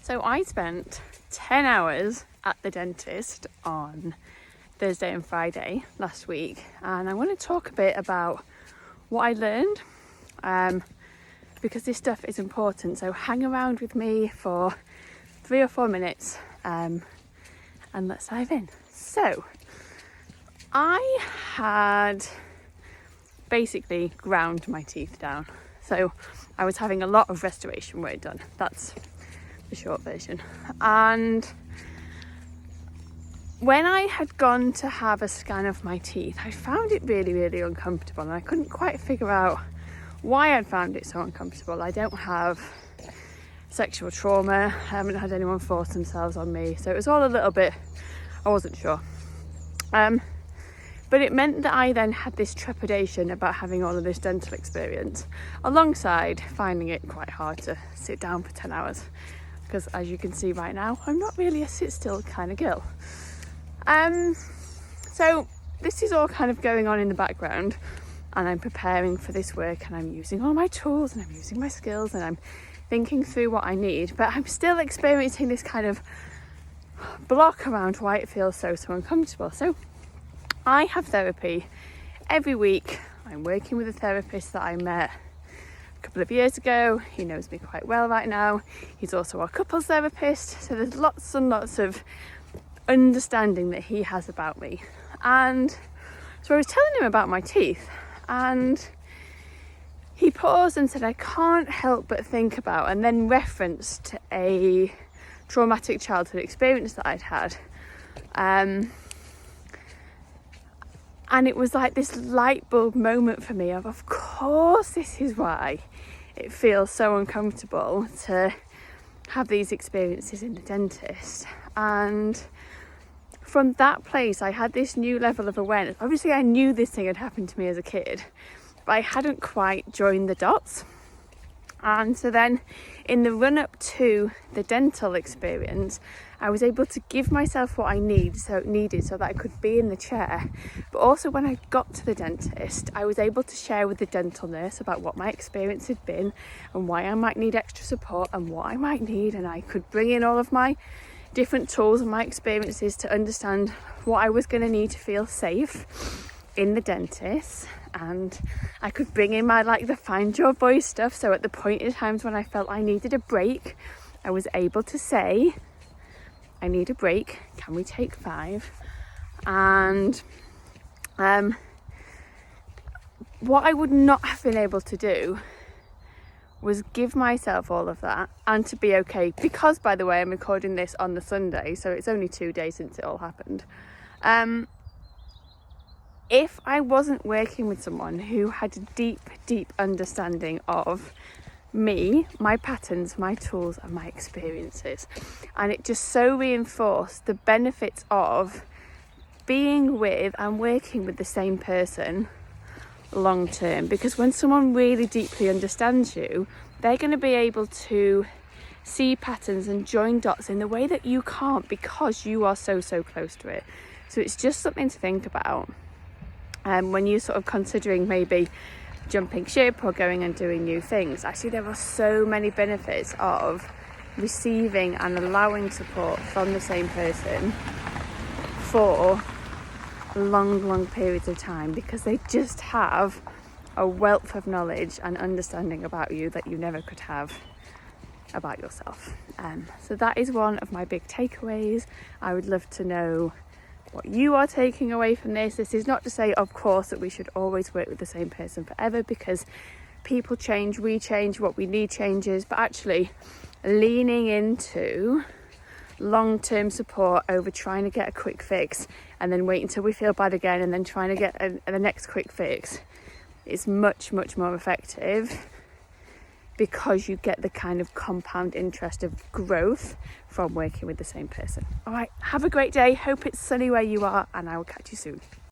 So I spent 10 hours at the dentist on Thursday and Friday last week, and I want to talk a bit about what I learned, because this stuff is important. So hang around with me for 3 or 4 minutes, and let's dive in. So I had basically ground my teeth down. So I was having a lot of restoration work done. That's the short version. And when I had gone to have a scan of my teeth, I found it really, really uncomfortable, and I couldn't quite figure out why I'd found it so uncomfortable. I don't have sexual trauma. I haven't had anyone force themselves on me. So it was all a little bit, I wasn't sure. But it meant that I then had this trepidation about having all of this dental experience, alongside finding it quite hard to sit down for 10 hours. Because as you can see right now, I'm not really a sit still kind of girl. So this is all kind of going on in the background, and I'm preparing for this work, and I'm using all my tools, and I'm using my skills, and I'm thinking through what I need, but I'm still experiencing this kind of block around why it feels so uncomfortable. So I have therapy every week. I'm working with a therapist that I met a couple of years ago. He knows me quite well right now. He's also our couples therapist. So there's lots and lots of understanding that he has about me. And so I was telling him about my teeth, and he paused and said, I can't help but think about, and then referenced a traumatic childhood experience that I'd had. And it was like this light bulb moment for me of course, this is why it feels so uncomfortable to have these experiences in the dentist. And from that place, I had this new level of awareness. Obviously, I knew this thing had happened to me as a kid, but I hadn't quite joined the dots. And so then in the run up to the dental experience, I was able to give myself what I needed so that I could be in the chair. But also when I got to the dentist, I was able to share with the dental nurse about what my experience had been and why I might need extra support and what I might need. And I could bring in all of my different tools and my experiences to understand what I was going to need to feel safe in the dentist. And I could bring in my the find your voice stuff. So at the point in times when I felt I needed a break, I was able to say, I need a break, can we take 5? And what I would not have been able to do was give myself all of that and to be okay, because by the way, I'm recording this on the Sunday, so it's only 2 days since it all happened. If I wasn't working with someone who had a deep understanding of me, my patterns, my tools and my experiences, and it just so reinforced the benefits of being with and working with the same person long term, because when someone really deeply understands you, they're going to be able to see patterns and join dots in the way that you can't, because you are so close to it. So it's just something to think about when you're sort of considering maybe jumping ship or going and doing new things. Actually, there are so many benefits of receiving and allowing support from the same person for long periods of time, because they just have a wealth of knowledge and understanding about you that you never could have about yourself. So that is one of my big takeaways. I would love to know what you are taking away from this. This is not to say, of course, that we should always work with the same person forever, because people change, we change, what we need changes, but actually leaning into long-term support over trying to get a quick fix and then wait until we feel bad again and then trying to get the next quick fix is much more effective, because you get the kind of compound interest of growth from working with the same person. All right, have a great day. Hope it's sunny where you are, and I will catch you soon.